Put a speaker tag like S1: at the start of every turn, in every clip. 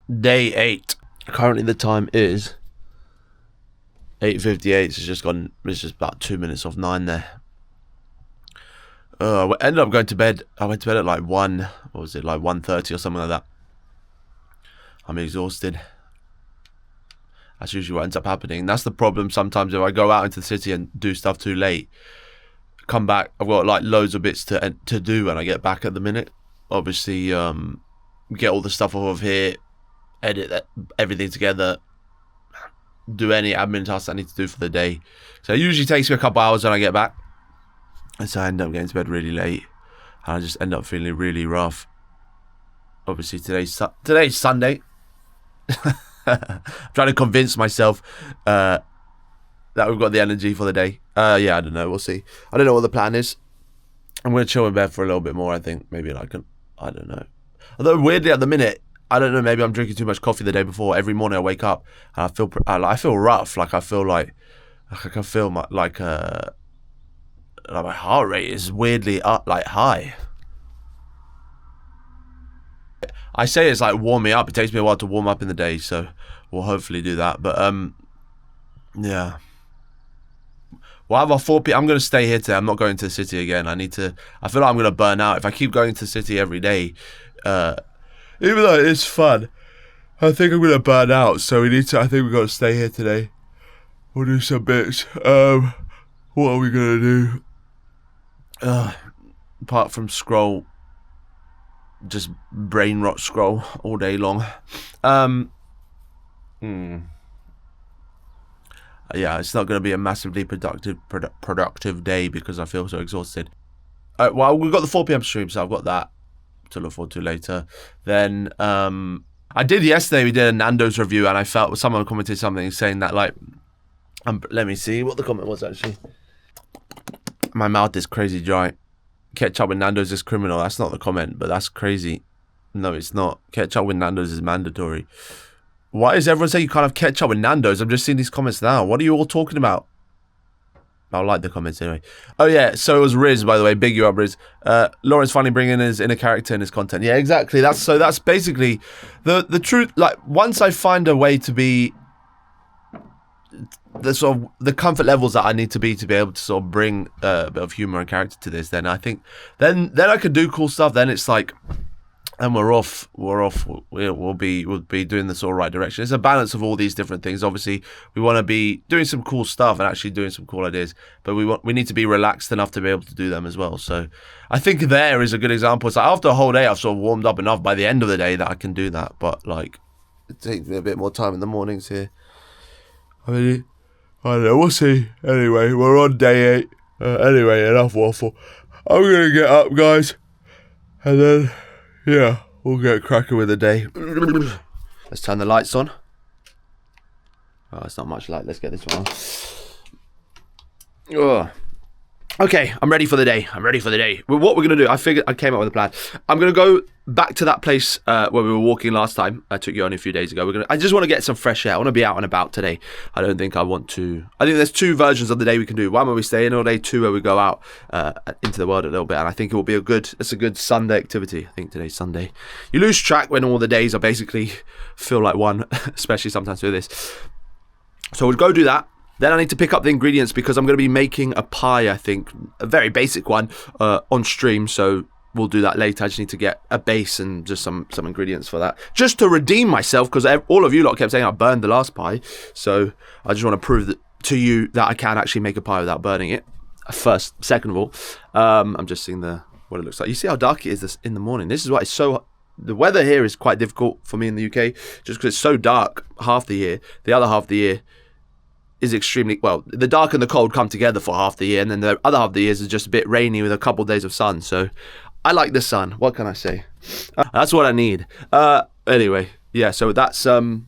S1: Day 8. Currently the time is 8:58. It's just gone. It's just about 2 minutes off 9 there. I ended up going to bed. I went to bed at like 1. What was it, like 1:30 or something like that. I'm exhausted. That's usually what ends up happening. That's the problem sometimes if I go out into the city and do stuff too late. Come back, I've got like loads of bits to do when I get back at the minute. Obviously, get all the stuff off of here, edit everything together, do any admin tasks I need to do for the day. So it usually takes me a couple hours when I get back. And so I end up getting to bed really late. And I just end up feeling really rough. Obviously today's Sunday. I'm trying to convince myself that we've got the energy for the day. Yeah, I don't know. We'll see. I don't know what the plan is. I'm going to chill in bed for a little bit more, I think. Maybe like, I don't know. Although weirdly at the minute, I don't know, maybe I'm drinking too much coffee the day before. Every morning I wake up and I feel rough. Like I feel like I can feel my my heart rate is weirdly up, like high. I say it's like warm me up. It takes me a while to warm up in the day, so we'll hopefully do that. But yeah. We'll have our 4 p.m. I'm going to stay here today. I'm not going to the city again. I feel like I'm going to burn out. If I keep going to the city every day, even though it's fun, I think I'm going to burn out. So I think we've got to stay here today. We'll do some bits. What are we going to do? Apart from scroll, just brain rot scroll all day long. Yeah, it's not going to be a massively productive day because I feel so exhausted. Well, we've got the 4 p.m. stream, so I've got that to look forward to later. Then I did yesterday. We did a Nando's review, and I felt someone commented something saying that like, let me see what the comment was actually. My mouth is crazy dry. Ketchup with Nando's is criminal. That's not the comment, but that's crazy. No, it's not. Ketchup with Nando's is mandatory. Why does everyone say you can't have ketchup with Nando's? I'm just seeing these comments now. What are you all talking about? I'll like the comments anyway. Oh yeah, so it was Riz, by the way. Big you up, Riz. Lawrence finally bringing his inner character in his content. Yeah, exactly. That's basically the truth. Like once I find a way to be the sort of the comfort levels that I need to be able to sort of bring a bit of humor and character to this, then I think then I could do cool stuff. Then it's like, and we're off. We'll be doing the sort of right direction. It's a balance of all these different things. Obviously, we want to be doing some cool stuff and actually doing some cool ideas, but we need to be relaxed enough to be able to do them as well. So I think there is a good example. It's like after a whole day, I've sort of warmed up enough by the end of the day that I can do that. But like, it takes me a bit more time in the mornings here. I mean, I don't know. We'll see. Anyway, we're on day 8. Anyway, enough waffle. I'm gonna get up, guys, and then. Yeah, we'll get cracking with the day. Let's turn the lights on. Oh, it's not much light. Let's get this one on. Ugh. Okay, I'm ready for the day. Well, what we're going to do, I figured I came up with a plan. I'm going to go back to that place where we were walking last time. I took you on a few days ago. I just want to get some fresh air. I want to be out and about today. I think there's 2 versions of the day we can do. One where we stay in all day, 2 where we go out into the world a little bit. And I think it will be it's a good Sunday activity. I think today's Sunday. You lose track when all the days are basically feel like one, especially sometimes with this. So we'll go do that. Then I need to pick up the ingredients because I'm going to be making a pie, I think, a very basic one, on stream. So we'll do that later. I just need to get a base and just some ingredients for that. Just to redeem myself, because all of you lot kept saying I burned the last pie. So I just want to prove to you that I can actually make a pie without burning it. First. Second of all, I'm just seeing what it looks like. You see how dark it is in the morning? This is why it's so... The weather here is quite difficult for me in the UK, just because it's so dark half the year. The other half of the year is extremely, well, the dark and the cold come together for half the year, and then the other half of the year is just a bit rainy with a couple of days of sun. So I like the sun. What can I say? That's what I need. Anyway, yeah, so that's what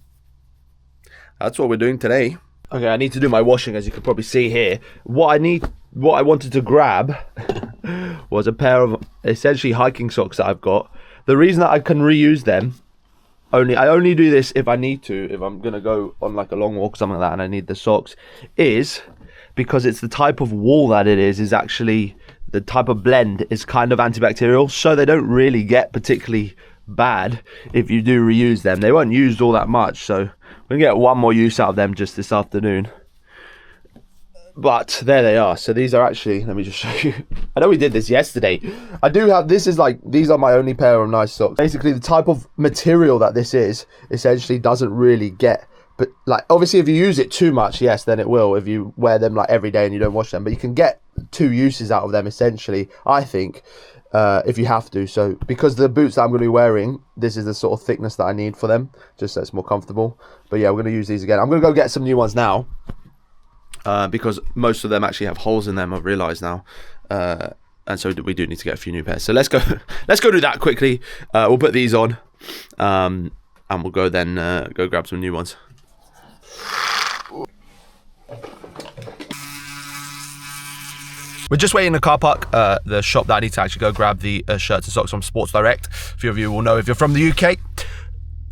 S1: we're doing today. Okay, I need to do my washing, as you can probably see here. What I wanted to grab was a pair of essentially hiking socks that I've got. The reason that I can reuse them, I only do this if I need to, if I'm going to go on like a long walk or something like that and I need the socks, is because it's the type of wool that it is actually, the type of blend is kind of antibacterial, so they don't really get particularly bad if you do reuse them. They weren't used all that much, so we're gonna get one more use out of them just this afternoon. But there they are. So these are actually, let me just show you. I know we did this yesterday. I do have, this is like, these are my only pair of nice socks. Basically the type of material that this is essentially doesn't really get, but like obviously if you use it too much, yes, then it will if you wear them like every day and you don't wash them. But you can get 2 uses out of them essentially, I think, if you have to. So because the boots that I'm going to be wearing, this is the sort of thickness that I need for them, just so it's more comfortable. But yeah, we're going to use these again. I'm going to go get some new ones now. Because most of them actually have holes in them, I've realised now, and so we do need to get a few new pairs. So let's go do that quickly. We'll put these on, and we'll go then go grab some new ones. We're just waiting in the car park, the shop that I need to actually go grab the shirts and socks from Sports Direct. A few of you will know if you're from the UK,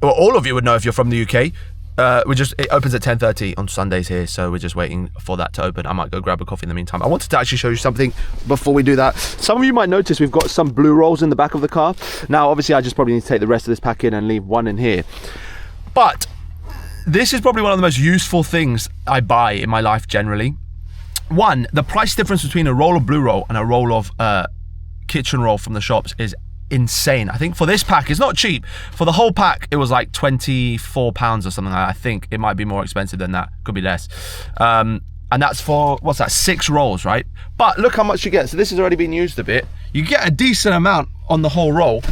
S1: or all of you would know if you're from the UK. It opens at 10:30 on Sundays here, so we're just waiting for that to open. I might go grab a coffee in the meantime. I wanted to actually show you something before we do that. Some of you might notice we've got some blue rolls in the back of the car. Now, obviously, I just probably need to take the rest of this pack in and leave one in here. But this is probably one of the most useful things I buy in my life generally. One, the price difference between a roll of blue roll and a roll of kitchen roll from the shops is insane. I think for this pack, it's not cheap. For the whole pack, it was like £24 or something. I think it might be more expensive than that. Could be less. And that's for, what's that, 6 rolls, right? But look how much you get. So this has already been used a bit. You get a decent amount on the whole roll.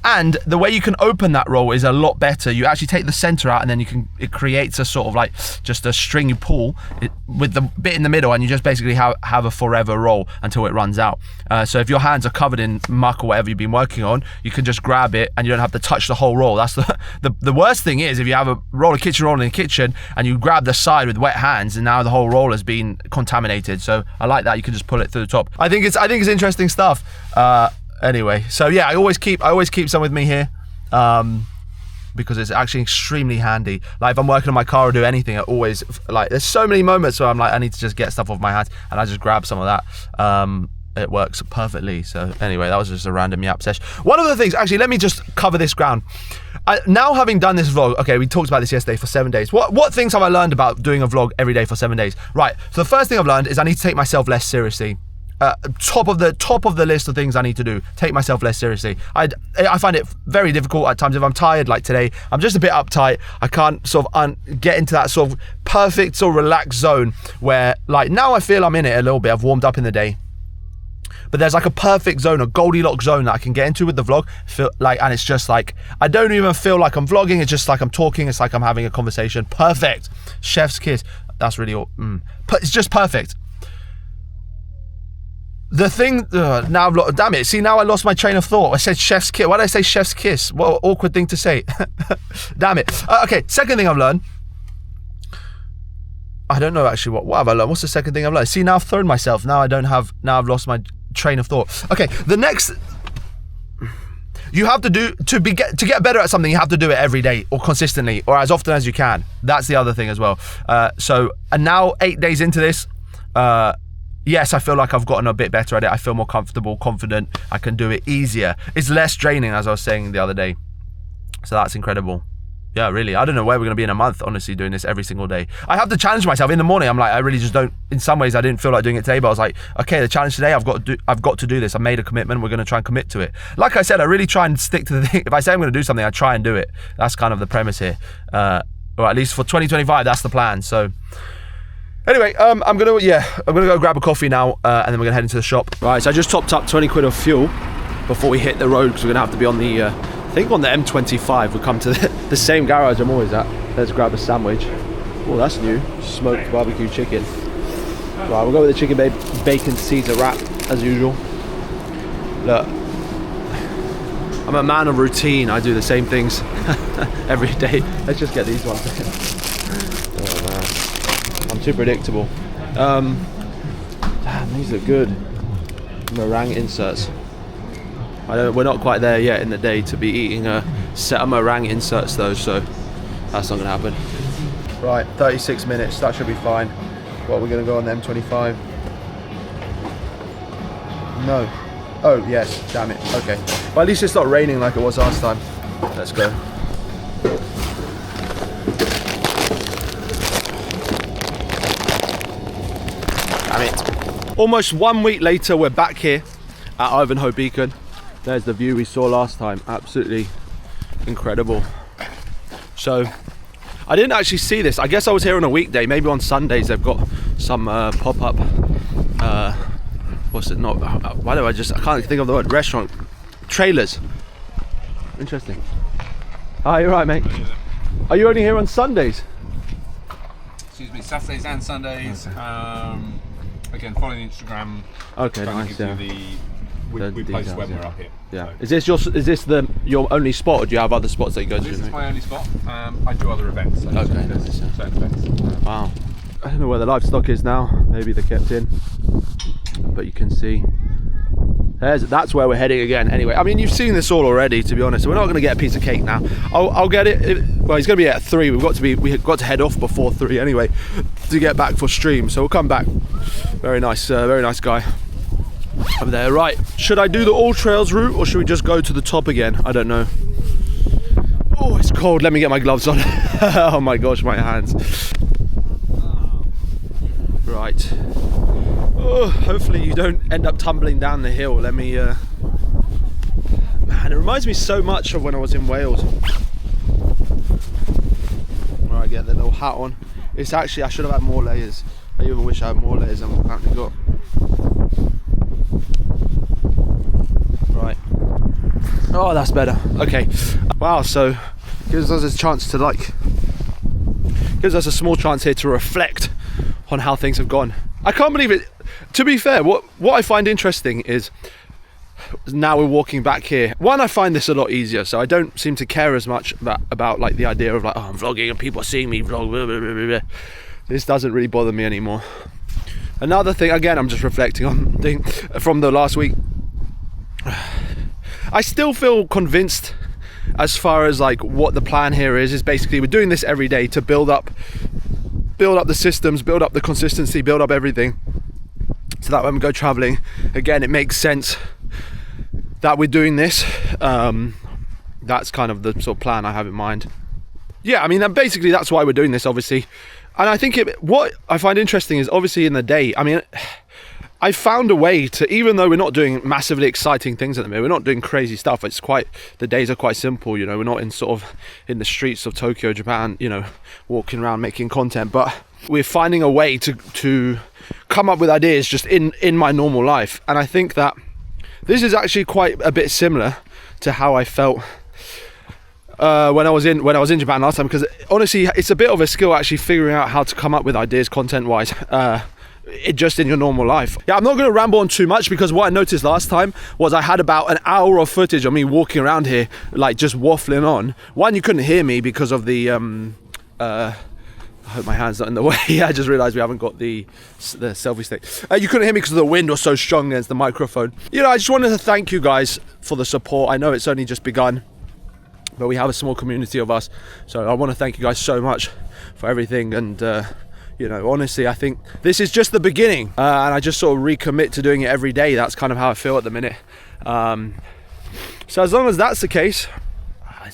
S1: And the way you can open that roll is a lot better. You actually take the center out and then it creates a sort of like just a string you pull with the bit in the middle, and you just basically have a forever roll until it runs out. So if your hands are covered in muck or whatever you've been working on, you can just grab it and you don't have to touch the whole roll. That's the worst thing is if you have a roll of kitchen roll in the kitchen and you grab the side with wet hands and now the whole roll has been contaminated. So I like that. You can just pull it through the top. I think it's interesting stuff. Anyway, so yeah, I always keep some with me here, because it's actually extremely handy. Like if I'm working on my car or do anything, I always, like, there's so many moments where I'm like, I need to just get stuff off my hands, and I just grab some of that. It works perfectly. So anyway, that was just a random yap session. One of the things, actually, let me just cover this ground. Now having done this vlog, okay, we talked about this yesterday for 7 days. What things have I learned about doing a vlog every day for 7 days? Right, so the first thing I've learned is I need to take myself less seriously. Top of the list of things I need to do, take myself less seriously. I find it very difficult at times. If I'm tired, like today, I'm just a bit uptight. I can't sort of get into that sort of perfect sort of relaxed zone where, like, now I feel I'm in it a little bit. I've warmed up in the day, but there's like a perfect zone, a Goldilocks zone that I can get into with the vlog. And it's just like, I don't even feel like I'm vlogging. It's just like I'm talking. It's like I'm having a conversation. Perfect. Chef's kiss. That's really all. It's just perfect. The thing, now damn it, see, now I lost my train of thought. I said chef's kiss. Why did I say chef's kiss? What an awkward thing to say. Damn it. Okay, second thing I've learned. I don't know actually, what have I learned? What's the second thing I've learned? See, now I've thrown myself. Now I've lost my train of thought. Okay, the next, you have to do, to get better at something, you have to do it every day or consistently or as often as you can. That's the other thing as well. And now 8 days into this, yes, I feel like I've gotten a bit better at it. I feel more comfortable, confident. I can do it easier. It's less draining, as I was saying the other day. So that's incredible. Yeah, really. I don't know where we're going to be in a month, honestly, doing this every single day. I have to challenge myself. In the morning, I'm like, I really just don't, in some ways, I didn't feel like doing it today, but I was like, okay, the challenge today, I've got to do this. I made a commitment. We're going to try and commit to it. Like I said, I really try and stick to the thing. If I say I'm going to do something, I try and do it. That's kind of the premise here. Or at least for 2025, that's the plan. So anyway, I'm gonna go grab a coffee now, and then we're gonna head into the shop. Right, so I just topped up 20 quid of fuel before we hit the road, because we're gonna have to be on the, I think on the M25. We'll come to the same garage I'm always at. Let's grab a sandwich. Oh, that's new. Smoked barbecue chicken. Right, we'll go with the chicken bacon Caesar wrap, as usual. Look, I'm a man of routine. I do the same things every day. Let's just get these ones. Oh, man. I'm too predictable. Damn, these are good. Meringue inserts. We're not quite there yet in the day to be eating a set of meringue inserts though, so that's not gonna happen. Right, 36 minutes, that should be fine. What, we're gonna go on the M25? No. Oh, yes, damn it. Okay. Well, at least it's not raining like it was last time. Let's go. Damn it. Almost 1 week later, we're back here at Ivanhoe Beacon. There's the view we saw last time. Absolutely incredible. So, I didn't actually see this. I guess I was here on a weekday. Maybe on Sundays they've got some pop-up, what's it, not, why do I can't think of the word, restaurant, trailers. Interesting. Hi, you're right, mate. Are you only here on Sundays?
S2: Excuse me, Saturdays and Sundays. Again, following the Instagram.
S1: Okay, nice, yeah.
S2: We post
S1: details,
S2: when
S1: yeah.
S2: we're up here.
S1: Yeah.
S2: So.
S1: Is this your only spot, or do you have other spots that you go to?
S2: This is my only spot. I do other events. So
S1: okay,
S2: nice. Certain events.
S1: Wow. I don't know where the livestock is now. Maybe they're kept in. But you can see. That's where we're heading again. Anyway, I mean, you've seen this all already, to be honest. We're not going to get a piece of cake now. I'll get it. Well, it's going to be at 3. We've got to head off before 3 anyway to get back for stream. So we'll come back. Very nice guy. Over there, right. Should I do the all trails route or should we just go to the top again? I don't know. Oh, it's cold. Let me get my gloves on. Oh my gosh, my hands. Right. Oh, hopefully you don't end up tumbling down the hill. Let me. Man, it reminds me so much of when I was in Wales. Where I get the little hat on. It's actually, I should have had more layers. I even wish I had more layers than I've apparently got. Right. Oh, that's better. Okay. Wow, so gives us a chance to gives us a small chance here to reflect on how things have gone. I can't believe it. To be fair, what I find interesting is now we're walking back here. One, I find this a lot easier, so I don't seem to care as much about like the idea of like, oh, I'm vlogging and people are seeing me vlog. Blah, blah, blah, blah. This doesn't really bother me anymore. Another thing, again, I'm just reflecting on from the last week. I still feel convinced as far as like what the plan here is basically we're doing this every day to build up the systems, build up the consistency, build up everything, so that when we go traveling again it makes sense that we're doing this. That's kind of the sort of plan I have in mind. Yeah, I mean, basically that's why we're doing this, obviously. And I think what I find interesting is obviously in the day, I mean, I found a way to, even though we're not doing massively exciting things at the minute, we're not doing crazy stuff, the days are quite simple, you know, we're not in the streets of Tokyo, Japan, you know, walking around making content, but we're finding a way to come up with ideas just in my normal life. And I think that this is actually quite a bit similar to how I felt when I was in Japan last time, because honestly it's a bit of a skill actually figuring out how to come up with ideas content wise just in your normal life. Yeah, I'm not going to ramble on too much, because what I noticed last time was I had about an hour of footage of me walking around here like just waffling on. One, you couldn't hear me because of the I hope my hand's not in the way. I just realised we haven't got the selfie stick. You couldn't hear me because the wind was so strong against the microphone. You know, I just wanted to thank you guys for the support. I know it's only just begun, but we have a small community of us, so I want to thank you guys so much for everything. And you know, honestly, I think this is just the beginning, and I just sort of recommit to doing it every day. That's kind of how I feel at the minute. So as long as that's the case,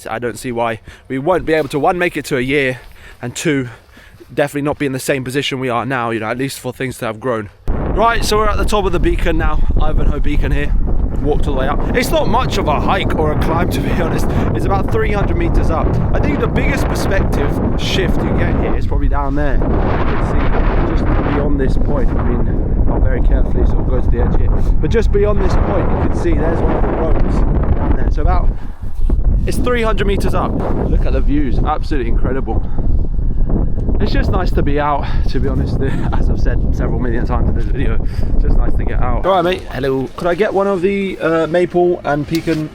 S1: I don't see why we won't be able to, one, make it to a year, and two, definitely not be in the same position we are now, you know, at least for things to have grown. Right, so we're at the top of the beacon now, Ivanhoe Beacon here. Walked all the way up. It's not much of a hike or a climb, to be honest. It's about 300 meters up. I think the biggest perspective shift you get here is probably down there. You can see just beyond this point. I mean, not very carefully, so we'll go to the edge here. But just beyond this point, you can see there's one of the roads down there. So it's 300 meters up. Look at the views, absolutely incredible. It's just nice to be out, to be honest. As I've said several million times in this video, it's just nice to get out. All right, mate. Hello. Could I get one of the maple and pecan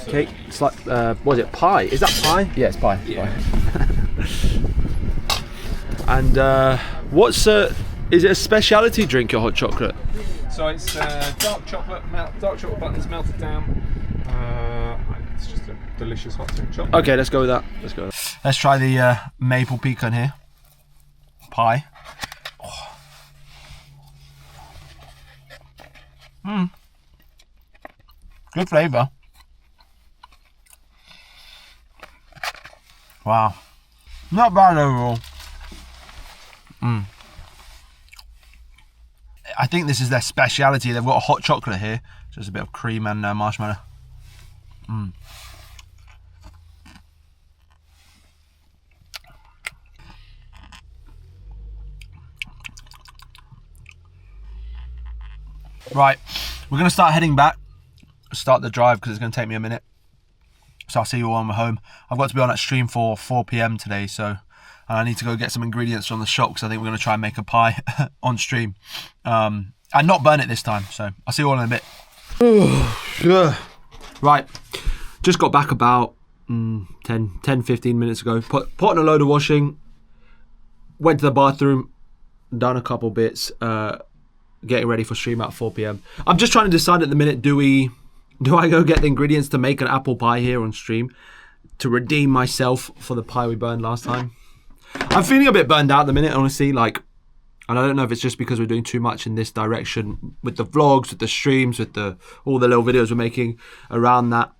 S1: cake? It's like, what is it, pie? Is that pie? Yeah, it's pie. Yeah. And is it a speciality drink, your hot chocolate?
S2: So it's dark chocolate buttons melted down. It's just a delicious hot chocolate.
S1: Okay, let's go with that. Let's try the maple pecan here. Pie. Oh. Good flavour. Wow. Not bad overall. I think this is their speciality. They've got a hot chocolate here. Just a bit of cream and marshmallow. Right, we're going to start heading back. Start the drive because it's going to take me a minute. So I'll see you all when we're home. I've got to be on that stream for 4 p.m. today, so I need to go get some ingredients from the shop because I think we're going to try and make a pie on stream. And not burn it this time, so I'll see you all in a bit. Right, just got back about 10-15 minutes ago. Put in a load of washing. Went to the bathroom, done a couple bits, getting ready for stream at 4 p.m. I'm just trying to decide at the minute, do I go get the ingredients to make an apple pie here on stream to redeem myself for the pie we burned last time? I'm feeling a bit burned out at the minute, honestly. Like, and I don't know if it's just because we're doing too much in this direction with the vlogs, with the streams, with all the little videos we're making around that.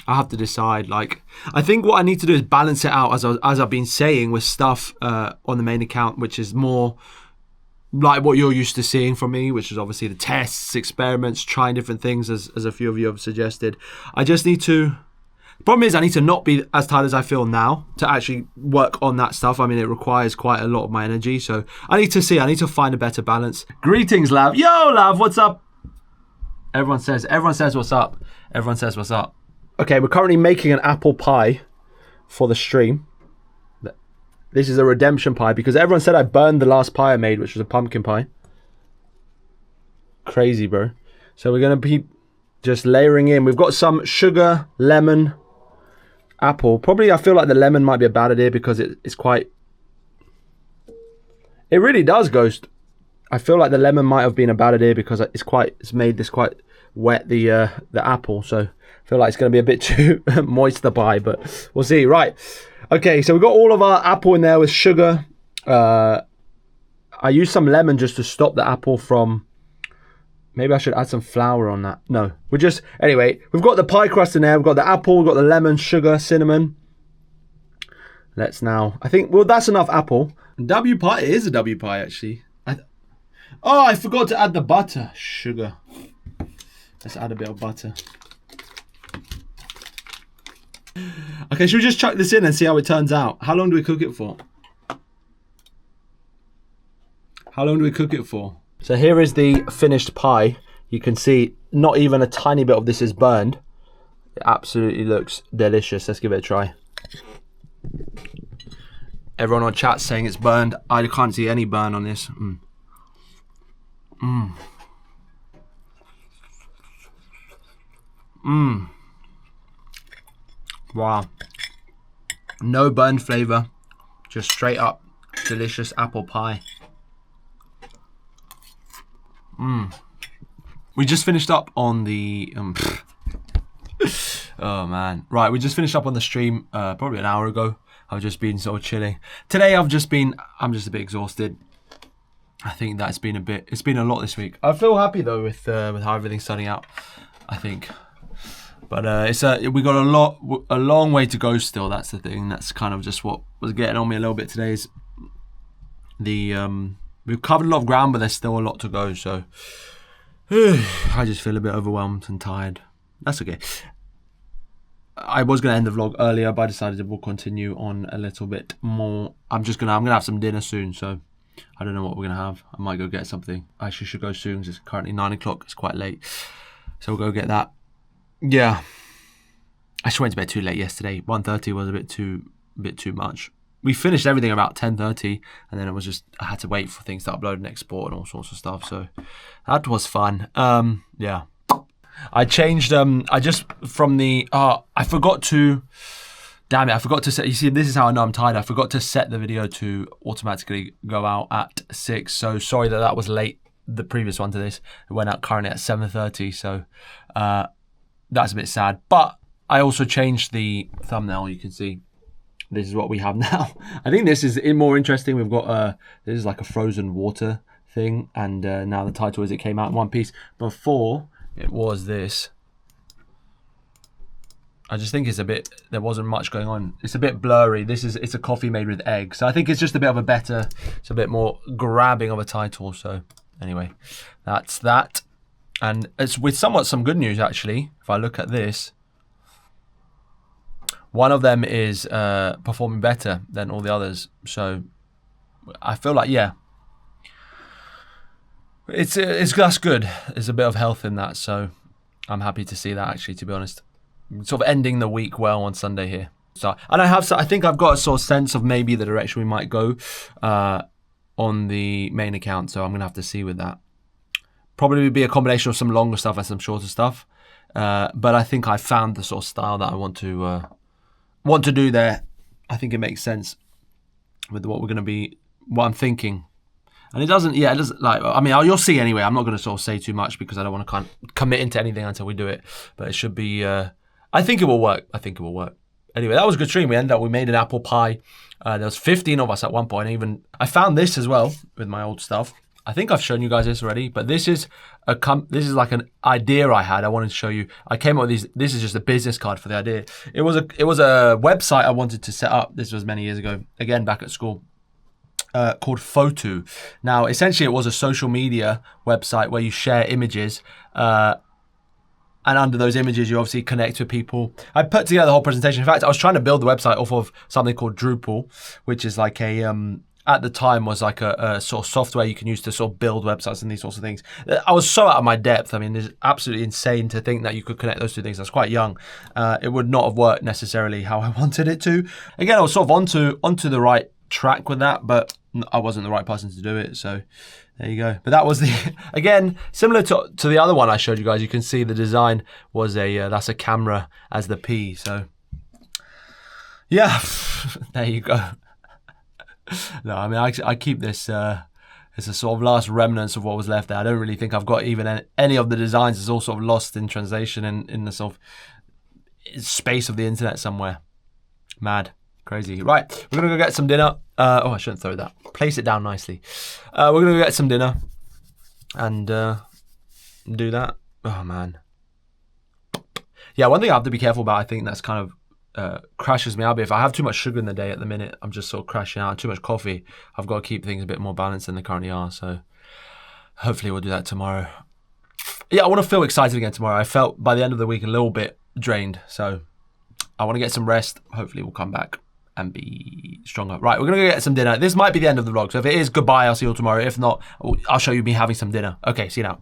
S1: I have to decide. Like, I think what I need to do is balance it out, as I've been saying, with stuff on the main account, which is more like what you're used to seeing from me, which is obviously the tests, experiments, trying different things, as a few of you have suggested. I just need to... The problem is I need to not be as tired as I feel now to actually work on that stuff. I mean, it requires quite a lot of my energy, so I need to find a better balance. Greetings, Lav. Yo, Lav, what's up? Everyone says what's up. Everyone says what's up. Okay, we're currently making an apple pie for the stream. This is a redemption pie because everyone said I burned the last pie I made, which was a pumpkin pie. Crazy, bro. So we're going to be just layering in. We've got some sugar, lemon, apple. Probably I feel like the lemon might be a bad idea because it's quite... It really does, Ghost. I feel like the lemon might have been a bad idea because it's made this quite wet, the apple. So I feel like it's going to be a bit too moist, the pie, but we'll see. Right. Okay, so we've got all of our apple in there with sugar. I used some lemon just to stop the apple from... Maybe I should add some flour on that. No, anyway, we've got the pie crust in there. We've got the apple, we've got the lemon, sugar, cinnamon. Let's now... I think, well, that's enough apple. W pie, it is a W pie, actually. I forgot to add the butter. Sugar. Let's add a bit of butter. Okay, should we just chuck this in and see how it turns out? How long do we cook it for? So here is the finished pie. You can see not even a tiny bit of this is burned. It absolutely looks delicious. Let's give it a try. Everyone on chat saying it's burned. I can't see any burn on this. Wow. No burned flavour. Just straight up delicious apple pie. We just finished up on the... oh, man. Right, we just finished up on the stream probably an hour ago. I've just been sort of chilling. Today I'm just a bit exhausted. I think that's been it's been a lot this week. I feel happy though with how everything's starting out, I think. But we got a long way to go still. That's the thing. That's kind of just what was getting on me a little bit today. Is we've covered a lot of ground, but there's still a lot to go. So I just feel a bit overwhelmed and tired. That's okay. I was gonna end the vlog earlier, but I decided we'll continue on a little bit more. I'm gonna have some dinner soon, so I don't know what we're gonna have. I might go get something. I actually should go soon because it's currently 9 o'clock. It's quite late, so we'll go get that. Yeah, I just went to bed too late yesterday. 1:30 was a bit too much. We finished everything about 10:30, and then it was just I had to wait for things to upload and export and all sorts of stuff. So that was fun. Yeah, I changed. I just from the. I forgot to. Damn it! I forgot to set. You see, this is how I know I'm tired. I forgot to set the video to automatically go out at 6. So sorry that was late. The previous one to this, it went out currently at 7:30. So. That's a bit sad, but I also changed the thumbnail. You can see this is what we have now. I think this is more interesting. We've got this is like a frozen water thing, and now the title is It Came Out in One Piece. Before it was this. I just think there wasn't much going on. It's a bit blurry. It's a coffee made with eggs. So I think it's just a bit of a better, it's a bit more grabbing of a title. So anyway, that's that. And it's with somewhat some good news, actually. If I look at this, one of them is performing better than all the others. So I feel like, yeah, it's that's good. There's a bit of health in that. So I'm happy to see that, actually, to be honest. Sort of ending the week well on Sunday here. So, and I think I've got a sort of sense of maybe the direction we might go on the main account. So I'm gonna have to see with that. Probably be a combination of some longer stuff and some shorter stuff. But I think I found the sort of style that I want to do there. I think it makes sense with what I'm thinking. And it doesn't like, I mean, you'll see anyway. I'm not going to sort of say too much because I don't want to kind of commit into anything until we do it. But it should be, I think it will work. Anyway, that was a good stream. We made an apple pie. There was 15 of us at one point. I found this as well with my old stuff. I think I've shown you guys this already, but this is like an idea I had. I wanted to show you. I came up with these. This is just a business card for the idea. It was a website I wanted to set up. This was many years ago, again back at school, called Photo. Now, essentially, it was a social media website where you share images, and under those images, you obviously connect with people. I put together the whole presentation. In fact, I was trying to build the website off of something called Drupal, which is like at the time was like a sort of software you can use to sort of build websites and these sorts of things. I was so out of my depth. I mean, it's absolutely insane to think that you could connect those two things. I was quite young. It would not have worked necessarily how I wanted it to. Again, I was sort of onto the right track with that, but I wasn't the right person to do it. So there you go. But that was again, similar to the other one I showed you guys. You can see the design was that's a camera as the P. So yeah, there you go. No, I mean, I keep this as a sort of last remnants of what was left there. I don't really think I've got even any of the designs. It's all sort of lost in translation and in the sort of space of the internet somewhere. Mad. Crazy. Right, we're going to go get some dinner. I shouldn't throw that. Place it down nicely. We're going to go get some dinner and do that. Oh, man. Yeah, one thing I have to be careful about, I think that's kind of crashes me out. But if I have too much sugar in the day at the minute, I'm just sort of crashing out. Too much coffee, I've got to keep things a bit more balanced than they currently are. So hopefully we'll do that tomorrow. Yeah, I want to feel excited again tomorrow. I felt by the end of the week a little bit drained. So I want to get some rest. Hopefully we'll come back and be stronger. Right, we're going to go get some dinner. This might be the end of the vlog. So if it is, goodbye. I'll see you all tomorrow. If not, I'll show you me having some dinner. Okay, see you now.